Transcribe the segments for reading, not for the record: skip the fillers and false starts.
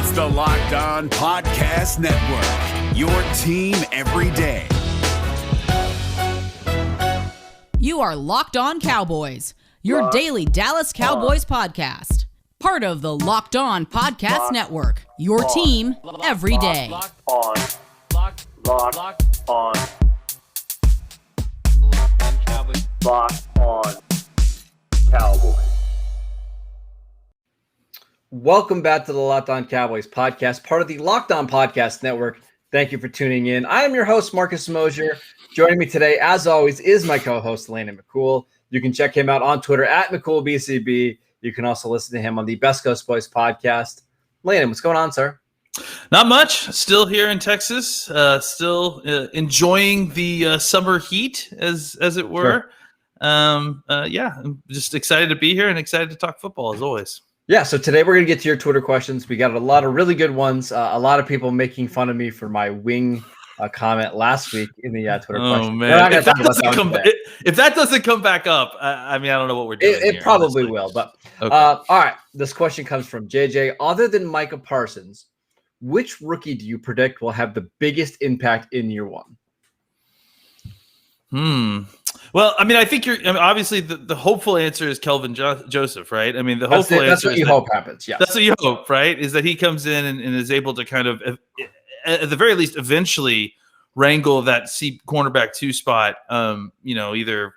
It's the Locked On Podcast Network, your team every day. You are Locked On Cowboys, your daily Dallas Cowboys podcast. Part of the Locked On Podcast Network, your team every day. Locked On Cowboys. Welcome back to the Locked On Cowboys podcast, part of the Locked On Podcast Network. Thank you for tuning in. I am your host, Marcus Mosier. Joining me today, as always, is my co-host, Landon McCool. You can check him out on Twitter at McCoolBCB. You can also listen to him on the Best Coast Boys podcast. Landon, what's going on, sir? Not much. Still here in Texas. Still enjoying the summer heat, as it were. Sure. I'm just excited to be here and excited to talk football, as always. Yeah, so today we're going to get to your Twitter questions. We got a lot of really good ones. A lot of people making fun of me for my wing comment last week in the Twitter question. Oh, man. If that doesn't come back up, I don't know what we're doing. It probably will. But okay. All right, this question comes from JJ. Other than Micah Parsons, which rookie do you predict will have the biggest impact in year one? Well, I think obviously the hopeful answer is Kelvin Joseph, right? The hopeful answer that's what you hope happens. Yeah, that's what you hope, right? Is that he comes in and is able to kind of, at the very least, eventually wrangle that cornerback 2 spot. Either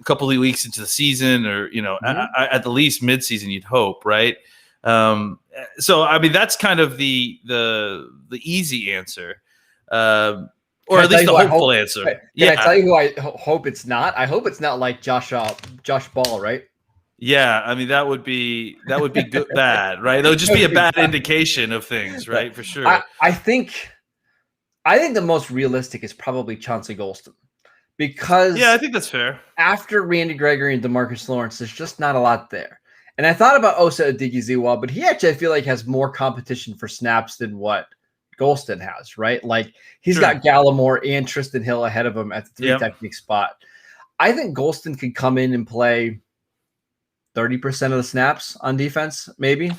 a couple of weeks into the season, or at the least midseason, you'd hope, right? So that's kind of the easy answer. Or at least the hopeful answer. Can I tell you who I hope it's not? I hope it's not like Josh Ball, right? Yeah, that would be good, bad, right? That would just be a bad indication of things, right? For sure. I think the most realistic is probably Chauncey Golston, because I think that's fair. After Randy Gregory and DeMarcus Lawrence, there's just not a lot there. And I thought about Osa Odigizua, but he actually, I feel like, has more competition for snaps than what Golston has, right? Like, he's got Gallimore and Tristan Hill ahead of him at the 3 technique spot. I think Golston could come in and play 30% of the snaps on defense, maybe.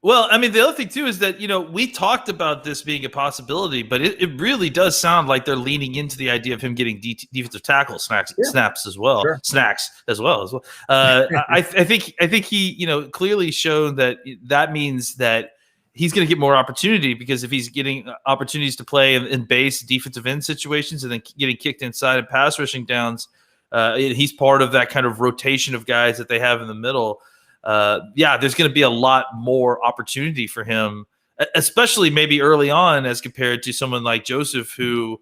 Well, the other thing too is that, we talked about this being a possibility, but it really does sound like they're leaning into the idea of him getting defensive tackle snaps as well. Sure. Snacks as well. I think he, clearly shown that means that he's going to get more opportunity, because if he's getting opportunities to play in base defensive end situations and then getting kicked inside and pass rushing downs, he's part of that kind of rotation of guys that they have in the middle. There's going to be a lot more opportunity for him, especially maybe early on as compared to someone like Joseph, who,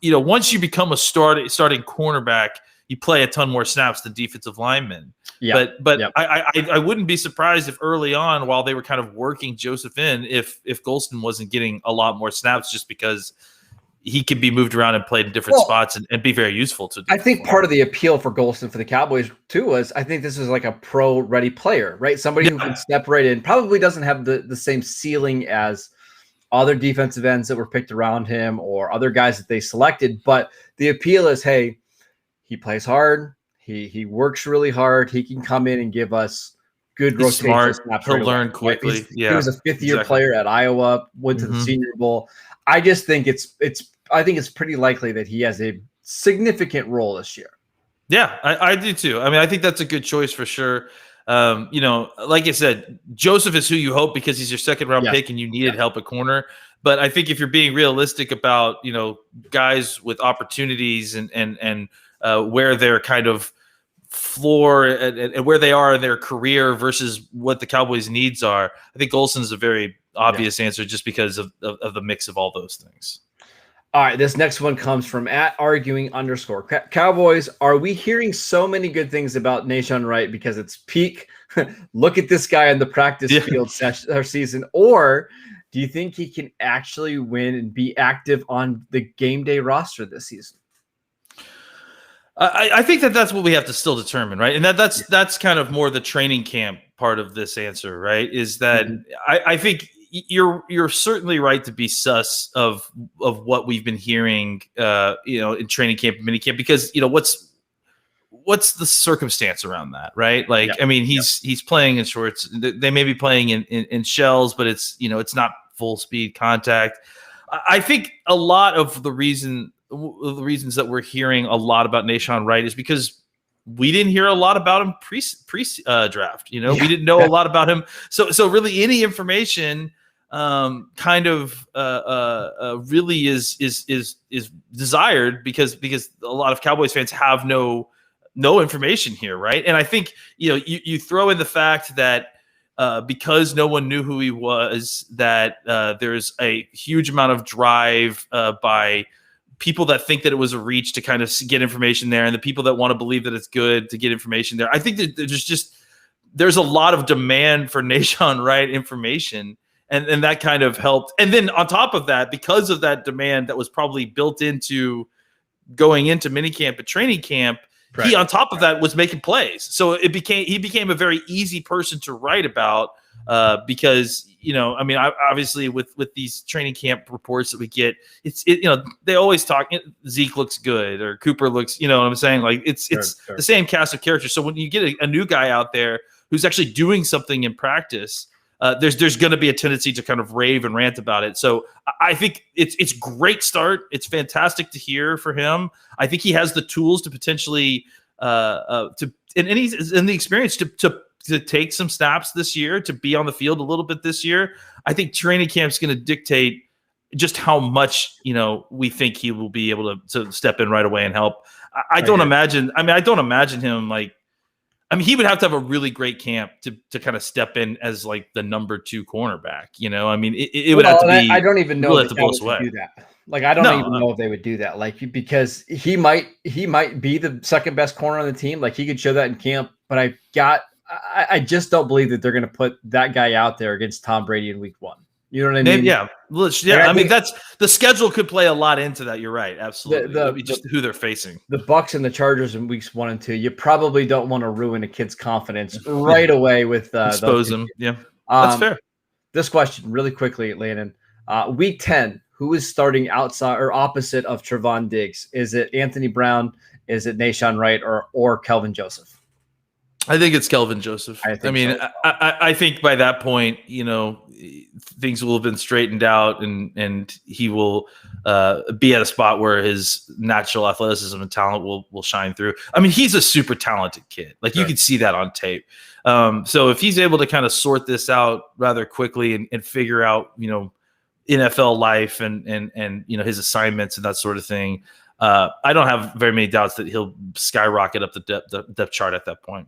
once you become a starting cornerback, you play a ton more snaps than defensive linemen. Yeah. But I wouldn't be surprised if early on, while they were kind of working Joseph in, if Golston wasn't getting a lot more snaps, just because he could be moved around and played in different spots and be very useful to. I think part of the appeal for Golston for the Cowboys too was, I think this is like a pro-ready player, right? Somebody who can step right in, probably doesn't have the same ceiling as other defensive ends that were picked around him or other guys that they selected. But the appeal is, hey, he plays hard. He works really hard. He can come in and give us good rotation. Smart. He'll learn quickly. Right? He was a fifth-year player at Iowa, went to the Senior Bowl. I just think it's pretty likely that he has a significant role this year. Yeah, I do too. I think that's a good choice for sure. Like I said, Joseph is who you hope, because he's your second-round pick and you needed help at corner. But I think if you're being realistic about, guys with opportunities and where their kind of floor and where they are in their career versus what the Cowboys' needs are, I think Golston is a very obvious answer, just because of the mix of all those things. All right, this next one comes from @arguing_. Cowboys, are we hearing so many good things about Nahshon Wright because it's peak? Look at this guy in the practice field season, or do you think he can actually win and be active on the game day roster this season? I think that's what we have to still determine, right? And that's kind of more the training camp part of this answer, right? Is that I think you're certainly right to be sus of what we've been hearing, in training camp, mini camp, because what's the circumstance around that, right? Like, I mean, he's playing in shorts. They may be playing in shells, but it's not full speed contact. I think a lot of the reasons that we're hearing a lot about Nahshon Wright is because we didn't hear a lot about him pre draft. We didn't know a lot about him. So really any information kind of really is desired because a lot of Cowboys fans have no information here, right? And I think you throw in the fact that because no one knew who he was, that there's a huge amount of drive by people that think that it was a reach to kind of get information there, and the people that want to believe that it's good to get information there. I think that there's a lot of demand for Nahshon Wright information. And that kind of helped. And then on top of that, because of that demand that was probably built into going into minicamp and training camp, right, he on top of that was making plays. So he became a very easy person to write about because obviously with these training camp reports that we get, they always talk Zeke looks good or Cooper looks, what I'm saying? Like it's the same cast of characters. So when you get a new guy out there who's actually doing something in practice, there's going to be a tendency to kind of rave and rant about it. So I think it's great start. It's fantastic to hear for him. I think he has the tools to potentially and he's in the experience to take some snaps this year, to be on the field a little bit this year. I think training camp's going to dictate just how much we think he will be able to step in right away and help. I don't imagine him like. I mean, he would have to have a really great camp to kind of step in as like the number 2 cornerback. I mean, it would have to be. I don't even know really if they would do that. Like, I don't even know if they would do that. Like, because he might be the second best corner on the team. Like, he could show that in camp. But I just don't believe that they're going to put that guy out there against Tom Brady in week 1. You know what I mean? Yeah. I mean, that's the schedule could play a lot into that. You're right. Absolutely. Just who they're facing. The Bucs and the Chargers in weeks 1 and 2. You probably don't want to ruin a kid's confidence right away with expose him. Yeah, that's fair. This question really quickly, Landon. Week 10, who is starting outside or opposite of Trevon Diggs? Is it Anthony Brown? Is it Nahshon Wright or Kelvin Joseph? I think it's Kelvin Joseph. I think by that point, things will have been straightened out and he will be at a spot where his natural athleticism and talent will shine through. I mean, he's a super talented kid. Like, you can see that on tape. So if he's able to kind of sort this out rather quickly and figure out, NFL life and his assignments and that sort of thing, I don't have very many doubts that he'll skyrocket up the depth chart at that point.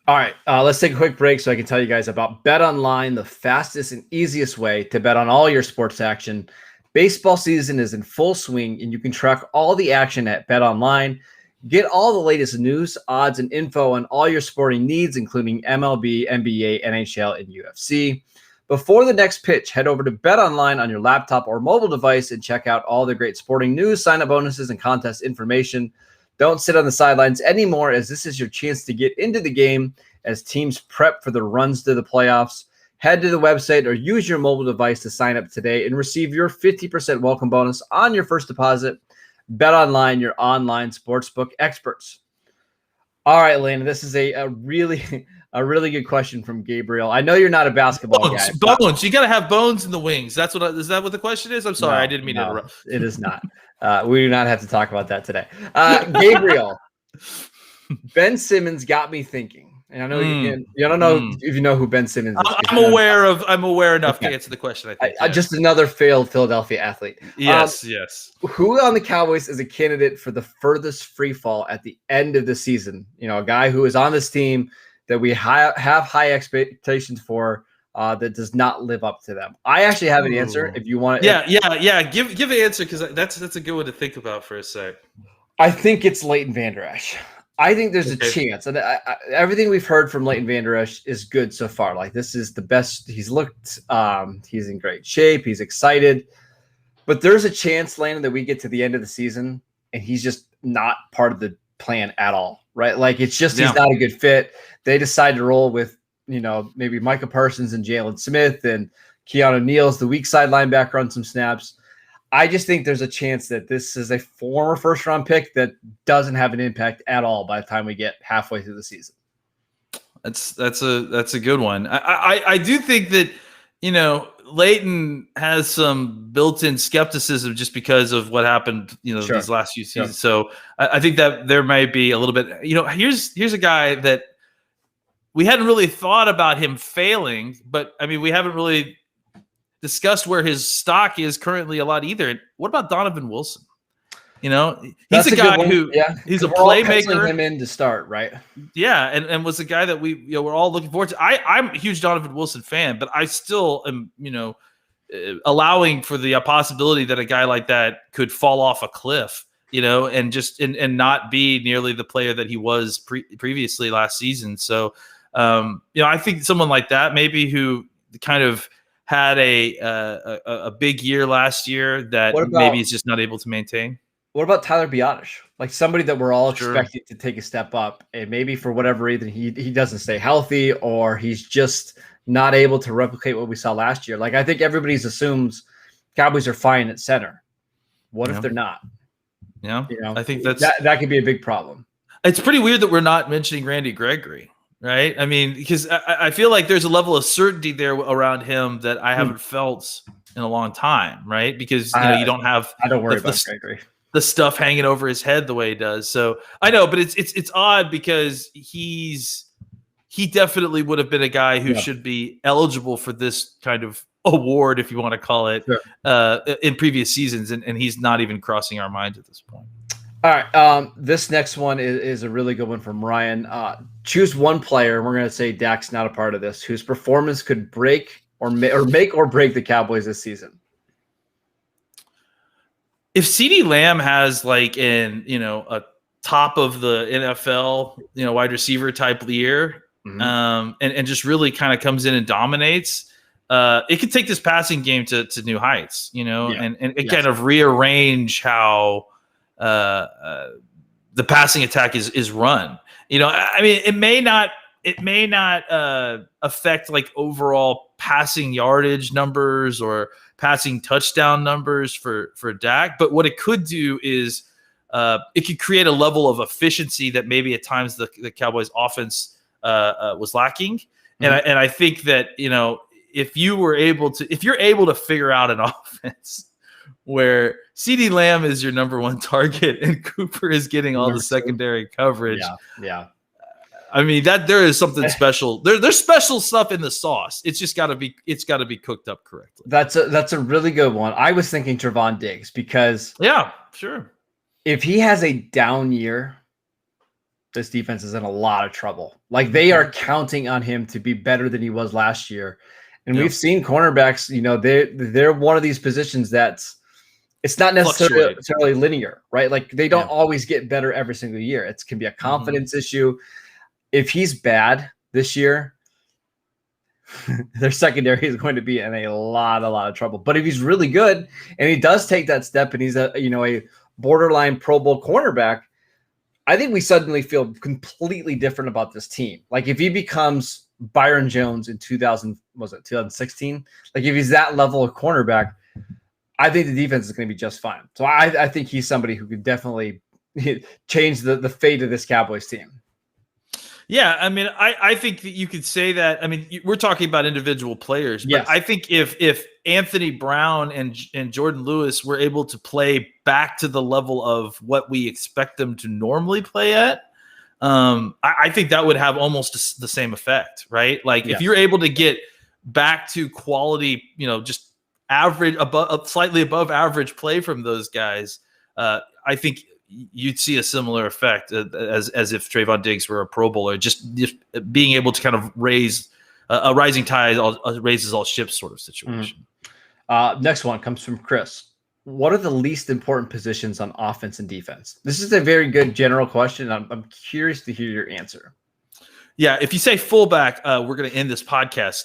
All right, let's take a quick break so I can tell you guys about Bet Online, the fastest and easiest way to bet on all your sports action. Baseball season is in full swing, and you can track all the action at Bet Online. Get all the latest news, odds, and info on all your sporting needs, including MLB, NBA, NHL, and UFC. Before the next pitch, head over to Bet Online on your laptop or mobile device and check out all the great sporting news, sign-up bonuses, and contest information. Don't sit on the sidelines anymore, as this is your chance to get into the game as teams prep for the runs to the playoffs. Head to the website or use your mobile device to sign up today and receive your 50% welcome bonus on your first deposit. Bet Online, your online sportsbook experts. All right, Landon, this is a really good question from Gabriel. I know you're not a basketball guy. Bones. You got to have bones in the wings. Is that what the question is? I'm sorry, I didn't mean to interrupt. It is not. We do not have to talk about that today. Gabriel, Ben Simmons got me thinking. And I know you don't know if you know who Ben Simmons is. I'm aware enough to answer the question. I think just another failed Philadelphia athlete. Yes. Who on the Cowboys is a candidate for the furthest free fall at the end of the season? A guy who is on this team that we have high expectations for, that does not live up to them. I actually have an answer if you want. Yeah. Give an answer, because that's a good one to think about for a sec. I think it's Leighton Vander Esch. I think there's a chance, and everything we've heard from Leighton Vander Esch is good so far. Like, this is the best he's looked. He's in great shape. He's excited, but there's a chance, Landon, that we get to the end of the season and he's just not part of the plan at all. Right? Like, it's just he's not a good fit. They decide to roll with maybe Micah Parsons and Jalen Smith and Keanu Neal's the weak side linebacker on some snaps. I just think there's a chance that this is a former first-round pick that doesn't have an impact at all by the time we get halfway through the season. That's a good one. I do think that, Leighton has some built-in skepticism just because of what happened, these last few seasons. So I think that there might be a little bit, here's a guy that we hadn't really thought about him failing, but I mean, we haven't really discussed where his stock is currently a lot either. What about Donovan Wilson? He's a guy who he's a playmaker. Him in to start, right? Yeah, and was a guy that we're all looking forward to. I'm a huge Donovan Wilson fan, but I still am, allowing for the possibility that a guy like that could fall off a cliff, and not be nearly the player that he was previously last season. So, I think someone like that maybe who kind of had a big year last year that maybe is just not able to maintain. What about Tyler Biotish? Like somebody that we're all expecting to take a step up, and maybe for whatever reason he doesn't stay healthy, or he's just not able to replicate what we saw last year. Like I think everybody assumes Cowboys are fine at center. What if they're not? Yeah, I think that could be a big problem. It's pretty weird that we're not mentioning Randy Gregory, right? I mean, because I feel like there's a level of certainty there around him that I haven't felt in a long time, right? Because you don't have. I don't worry about Gregory. The stuff hanging over his head the way he does. So I know, but it's odd because he definitely would have been a guy who should be eligible for this kind of award, if you want to call it, in previous seasons. And he's not even crossing our minds at this point. All right. This next one is a really good one from Ryan. Choose one player. We're going to say Dak's not a part of this, whose performance could break or make or break the Cowboys this season. If CeeDee Lamb has like a top of the NFL, wide receiver type year, and just really kind of comes in and dominates, it could take this passing game to new heights, and it kind of rearrange how the passing attack is run. I mean, it may not affect like overall passing yardage numbers or passing touchdown numbers for Dak, but what it could do is it could create a level of efficiency that maybe at times the Cowboys offense was lacking. And I think that, if you're able to figure out an offense where CeeDee Lamb is your number one target and Cooper is getting all the secondary coverage. Yeah. I mean, that there is something special. There's special stuff in the sauce. It's just got to be cooked up correctly. That's a really good one. I was thinking Trevon Diggs because if he has a down year, this defense is in a lot of trouble. Like they are counting on him to be better than he was last year. And we've seen cornerbacks, they're one of these positions it's not necessarily linear, right? Like they don't always get better every single year. It can be a confidence issue. If he's bad this year, their secondary is going to be in a lot of trouble. But if he's really good and he does take that step and he's a borderline Pro Bowl cornerback, I think we suddenly feel completely different about this team. Like if he becomes Byron Jones in 2016, like if he's that level of cornerback, I think the defense is going to be just fine. So I think he's somebody who could definitely change the fate of this Cowboys team. Yeah, I mean, I think that you could say that. I mean, we're talking about individual players, but I think if Anthony Brown and Jordan Lewis were able to play back to the level of what we expect them to normally play at, I think that would have almost the same effect, right? Like if you're able to get back to quality, just average, slightly above average play from those guys, I think you'd see a similar effect as if Trevon Diggs were a Pro Bowler, just being able to kind of raise a rising tide raises all ships sort of situation. Next one comes from Chris. What are the least important positions on offense and defense? This is a very good general question. I'm curious to hear your answer. Yeah, if you say fullback, we're going to end this podcast.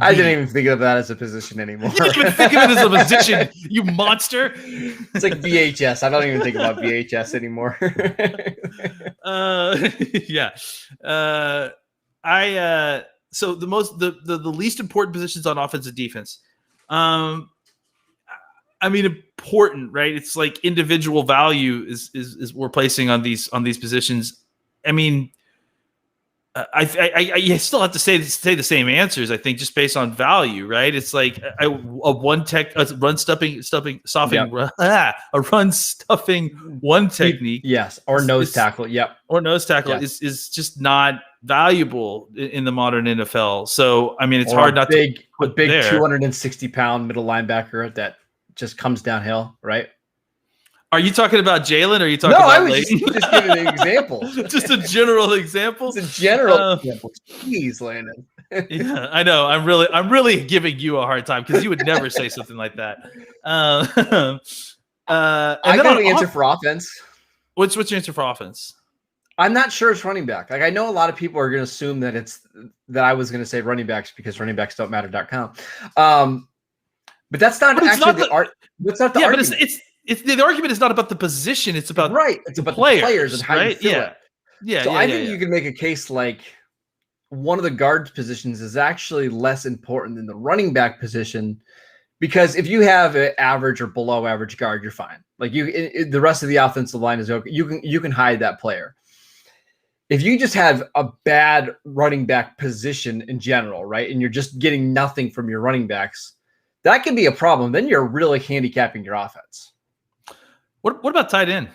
I didn't even think of that as a position anymore. You didn't even think of it as a position, you monster. It's like VHS. I don't even think about VHS anymore. So the least important positions on offense and defense. I mean, important, right? It's like individual value is we're placing on these positions. I mean, I still have to say the same answers. I think just based on value, right? It's like a run stuffing one technique, yes, or nose tackle, is just not valuable in the modern NFL. So I mean, it's or hard not to put a big 260-pound middle linebacker that just comes downhill, right? Are you talking about Jalen? Or are you talking about I was just giving an example. Just a general example. It's a general example. Jeez, Landon. Yeah, I know. I'm really giving you a hard time because you would never say something like that. I got an answer for offense. What's your answer for offense? I'm not sure it's running back. Like I know a lot of people are going to assume that I was going to say running backs because runningbacks.matter.com. But that's not actually the art. That's not the argument. But it's the argument is not about the position. It's about It's about the players and how you feel it. Yeah. So I think you can make a case like one of the guard positions is actually less important than the running back position because if you have an average or below average guard, you're fine. Like the rest of the offensive line is okay. You can hide that player. If you just have a bad running back position in general, right, and you're just getting nothing from your running backs, that can be a problem. Then you're really handicapping your offense. What about tight end?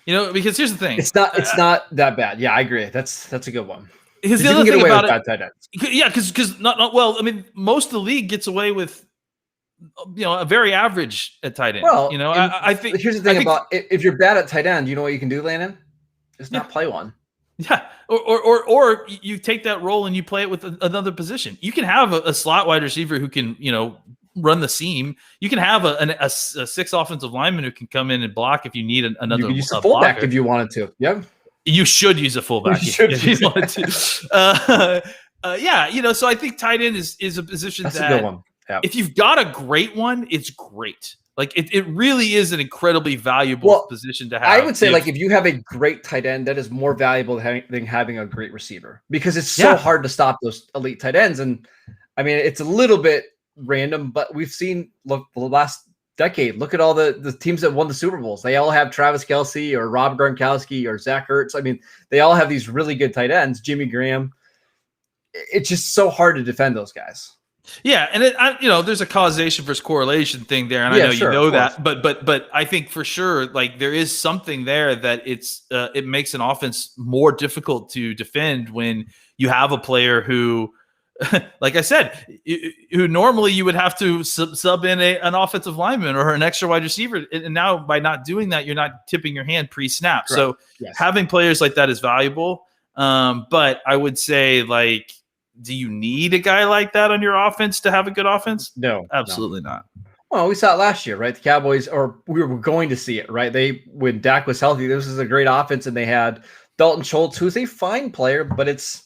Because here's the thing. It's not that bad. Yeah, I agree. That's a good one. Because the other thing about it, tight ends. Yeah, because not well. I mean, most of the league gets away with, a very average at tight end. Well, I think here's the thing about if you're bad at tight end, you know what you can do, Landon? Just not play one. Yeah, or you take that role and you play it with another position. You can have a slot wide receiver who can run the seam. You can have a 6 offensive lineman who can come in and block if you need another. You can use a fullback if you wanted to. Yeah, you should use a fullback if you wanted to. So I think tight end is a position that's a good one. Yeah. If you've got a great one, it's great. Like it really is an incredibly valuable position to have. I would say if you have a great tight end, that is more valuable than having a great receiver because it's so hard to stop those elite tight ends. And I mean, it's a little bit random, but we've seen the last decade. Look at all the teams that won the Super Bowls. They all have Travis Kelce or Rob Gronkowski or Zach Ertz. I mean, they all have these really good tight ends. Jimmy Graham. It's just so hard to defend those guys. Yeah, and there's a causation versus correlation thing there, and I know that, but I think for sure, there is something there that it makes an offense more difficult to defend when you have a player who, like I said, who normally you would have to sub in an offensive lineman or an extra wide receiver, and now by not doing that, you're not tipping your hand pre-snap. Correct. So having players like that is valuable, but I would say do you need a guy like that on your offense to have a good offense? No, absolutely not. Well, we saw it last year, right? The Cowboys, or we were going to see it, right? When Dak was healthy, this was a great offense, and they had Dalton Schultz, who's a fine player, but it's,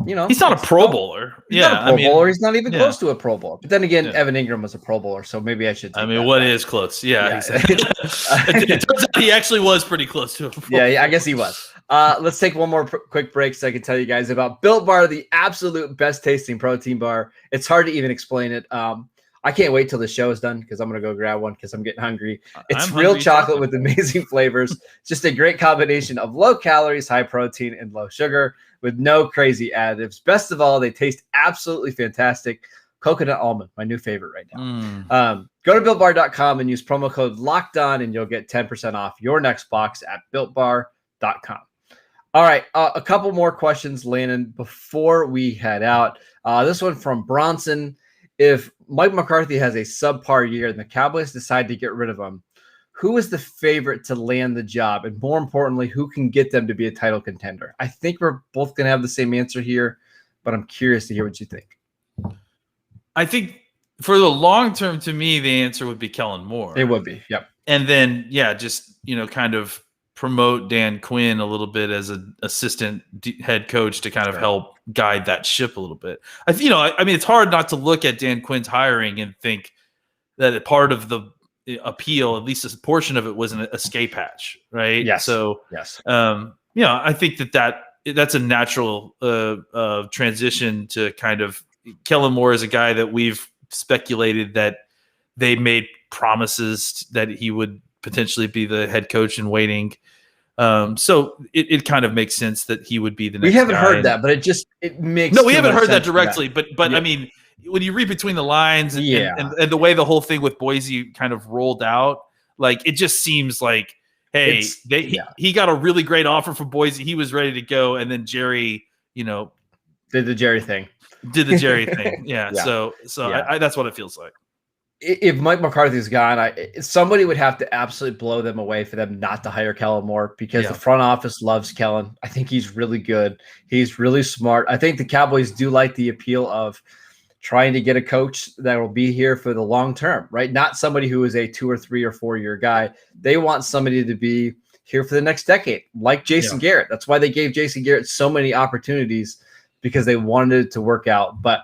he's not a Pro Bowler. He's not a Pro Bowler. He's not even close to a Pro Bowler. But then again, Evan Ingram was a Pro Bowler, so maybe I should. What is close? Yeah. Exactly. It turns out he actually was pretty close to a Pro Bowler. Yeah, I guess he was. Let's take one more quick break so I can tell you guys about Built Bar, the absolute best tasting protein bar. It's hard to even explain it. I can't wait till the show is done because I'm going to go grab one because I'm getting hungry. It's real chocolate with amazing flavors. Just a great combination of low calories, high protein, and low sugar with no crazy additives. Best of all, they taste absolutely fantastic. Coconut almond, my new favorite right now. Go to BuiltBar.com and use promo code LOCKEDON and you'll get 10% off your next box at BuiltBar.com. All right, a couple more questions, Landon, before we head out. This one from Bronson. If Mike McCarthy has a subpar year and the Cowboys decide to get rid of him, who is the favorite to land the job? And more importantly, who can get them to be a title contender? I think we're both going to have the same answer here, but I'm curious to hear what you think. I think for the long term, to me, the answer would be Kellen Moore. It would be, yep. And then, kind of promote Dan Quinn a little bit as an assistant head coach to kind of help guide that ship a little bit. I mean, it's hard not to look at Dan Quinn's hiring and think that part of the appeal, at least a portion of it, was an escape hatch, right? Yes. So, yes. I think that's a natural transition to kind of Kellen Moore is a guy that we've speculated that they made promises that he would potentially be the head coach in waiting. So it kind of makes sense that he would be the next We haven't guy. heard that, but it makes we haven't heard that directly. But yeah. I mean, when you read between the lines and the way the whole thing with Boise kind of rolled out, like it just seems like, hey, he got a really great offer from Boise. He was ready to go, and then Jerry, did the Jerry thing. Yeah. So that's what it feels like. If Mike McCarthy's gone, somebody would have to absolutely blow them away for them not to hire Kellen Moore, because the front office loves Kellen. I think he's really good. He's really smart. I think the Cowboys do like the appeal of trying to get a coach that will be here for the long term, right? Not somebody who is a 2 or 3 or 4 year guy. They want somebody to be here for the next decade, like Jason Garrett. That's why they gave Jason Garrett so many opportunities, because they wanted it to work out. But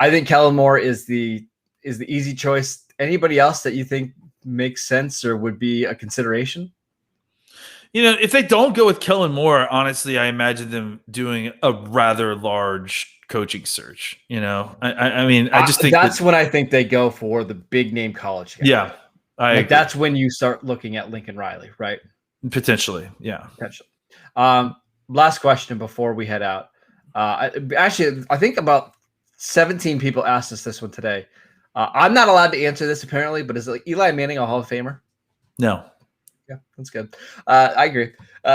I think Kellen Moore is the easy choice. Anybody else that you think makes sense or would be a consideration? If they don't go with Kellen Moore, honestly, I imagine them doing a rather large coaching search. I mean, I just think that's when I think they go for the big name college guy. Yeah. That's when you start looking at Lincoln Riley, right? Potentially. Yeah. Potentially. Last question before we head out. I think about 17 people asked us this one today. I'm not allowed to answer this apparently, but is Eli Manning a Hall of Famer? No. Yeah, that's good. I agree.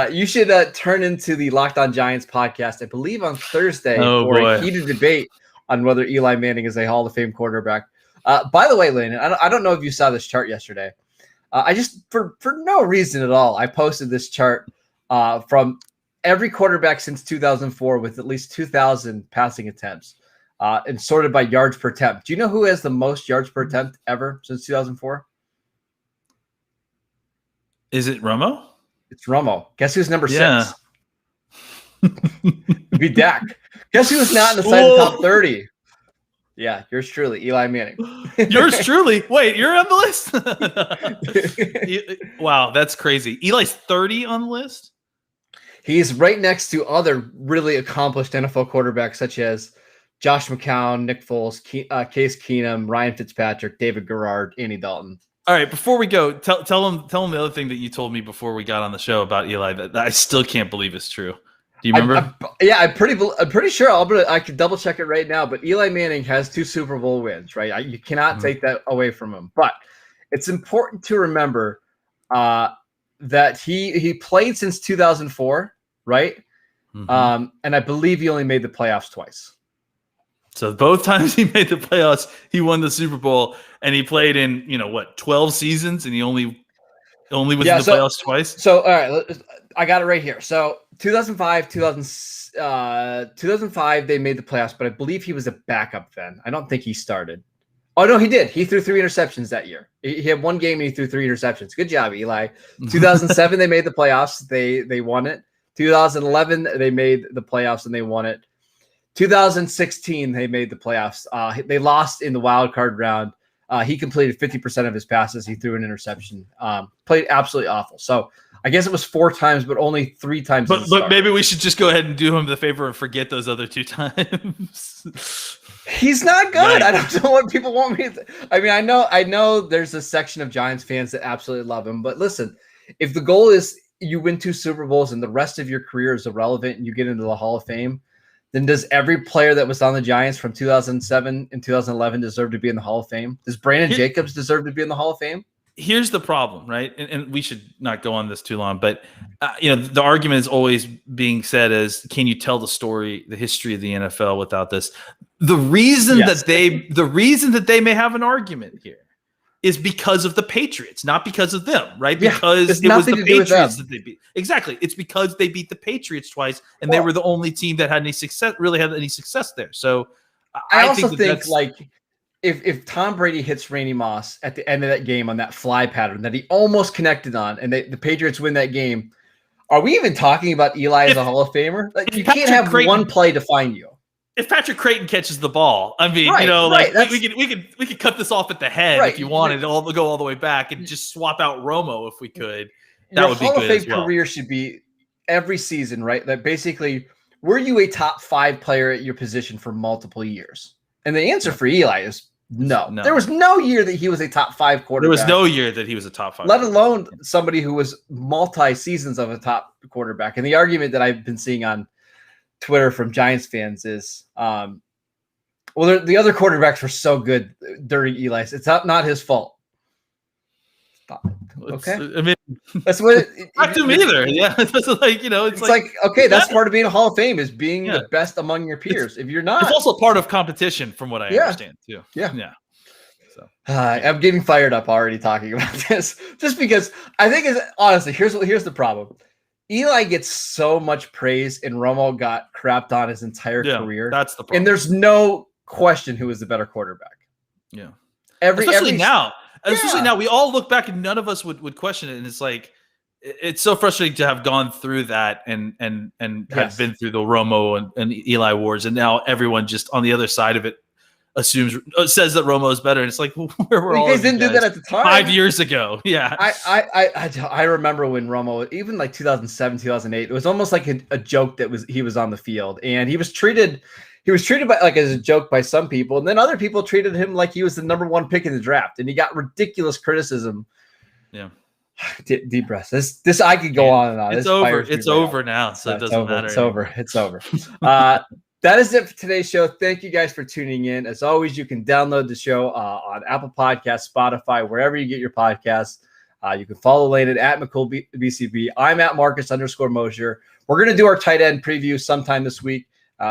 You should turn into the Locked On Giants podcast, I believe on Thursday, for a heated debate on whether Eli Manning is a Hall of Fame quarterback. By the way, Landon, I don't know if you saw this chart yesterday. I just, for no reason at all, I posted this chart from every quarterback since 2004 with at least 2,000 passing attempts. And sorted by yards per attempt. Do you know who has the most yards per attempt ever since 2004? Is it Romo? It's Romo. Guess who's number 6? It'd be Dak. Guess who's not in the side of the top 30? Yeah, yours truly, Eli Manning. Yours truly. Wait, you're on the list? Wow, that's crazy. Eli's 30 on the list? He's right next to other really accomplished NFL quarterbacks such as Josh McCown, Nick Foles, Case Keenum, Ryan Fitzpatrick, David Garrard, Andy Dalton. All right, before we go, tell them the other thing that you told me before we got on the show about Eli that I still can't believe is true. Do you remember? I'm pretty sure. I could double check it right now. But Eli Manning has 2 Super Bowl wins, right? You cannot take that away from him. But it's important to remember that he played since 2004, right? Mm-hmm. And I believe he only made the playoffs twice. So both times he made the playoffs, he won the Super Bowl, and he played in 12 seasons, and he only was in the playoffs twice. So all right, I got it right here. So 2005 they made the playoffs, but I believe he was a backup then. I don't think he started. Oh no, he did. He threw 3 interceptions that year. He had one game and he threw 3 interceptions. Good job, Eli. 2007 they made the playoffs. They won it. 2011 they made the playoffs and they won it. 2016, they made the playoffs. They lost in the wild card round. He completed 50% of his passes. He threw an interception. Played absolutely awful. So I guess it was 4 times, but only 3 times. But maybe we should just go ahead and do him the favor and forget those other 2 times. He's not good. Right. I don't know what people want me to. I mean, I know there's a section of Giants fans that absolutely love him. But listen, if the goal is you win 2 Super Bowls and the rest of your career is irrelevant and you get into the Hall of Fame, then does every player that was on the Giants from 2007 and 2011 deserve to be in the Hall of Fame? Does Brandon Jacobs deserve to be in the Hall of Fame? Here's the problem, right? And we should not go on this too long, but the argument is always being said as, can you tell the story, the history of the NFL without this? The reason that they may have an argument here is because of the Patriots, not because of them, right? Because it was the Patriots that they beat. Exactly. It's because they beat the Patriots twice, and they were the only team that had any success there. So I also think like if Tom Brady hits Randy Moss at the end of that game on that fly pattern that he almost connected on, and the Patriots win that game, are we even talking about Eli as a Hall of Famer? Like, you can't have one play define you. If Patrick Creighton catches the ball, I mean, we could cut this off at the head if you wanted to go all the way back and just swap out Romo if we could. That would be good. Your Hall of Fame career should be every season, right? That basically, were you a top 5 player at your position for multiple years? And the answer for Eli is No. There was no year that he was a top 5 quarterback. There was no year that he was a top 5. Let alone somebody who was multi-seasons of a top quarterback. And the argument that I've been seeing on Twitter from Giants fans is, the other quarterbacks were so good during Eli's. It's not his fault. Okay. I mean, that's what not to me either. Yeah. It's like, okay, that's part of being a Hall of Fame is being the best among your peers. If you're not, it's also part of competition from what I understand too. Yeah. Yeah. So I'm getting fired up already talking about this just because I think honestly, here's the problem. Eli gets so much praise and Romo got crapped on his entire career. That's the problem. And there's no question who is the better quarterback. Yeah. Especially now, we all look back and none of us would question it. And it's like, it's so frustrating to have gone through that and have been through the Romo and Eli wars. And now everyone just on the other side of it says that Romo is better. And it's like, where were all you guys didn't do that at the time 5 years ago. Yeah. I remember when Romo, even like 2007, 2008, it was almost like a joke that he was on the field and he was treated by like as a joke by some people, and then other people treated him like he was the number 1 pick in the draft, and he got ridiculous criticism. Yeah, deep breaths. This I could go on and on. It's over. It's over now, so it doesn't matter. It's over. It's over. That is it for today's show. Thank you guys for tuning in. As always, you can download the show on Apple Podcasts, Spotify, wherever you get your podcasts. You can follow Lane at McCoolBCB. I'm at Marcus_Mosier. We're going to do our tight end preview sometime this week.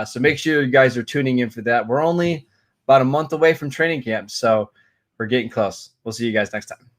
So make sure you guys are tuning in for that. We're only about a month away from training camp, so we're getting close. We'll see you guys next time.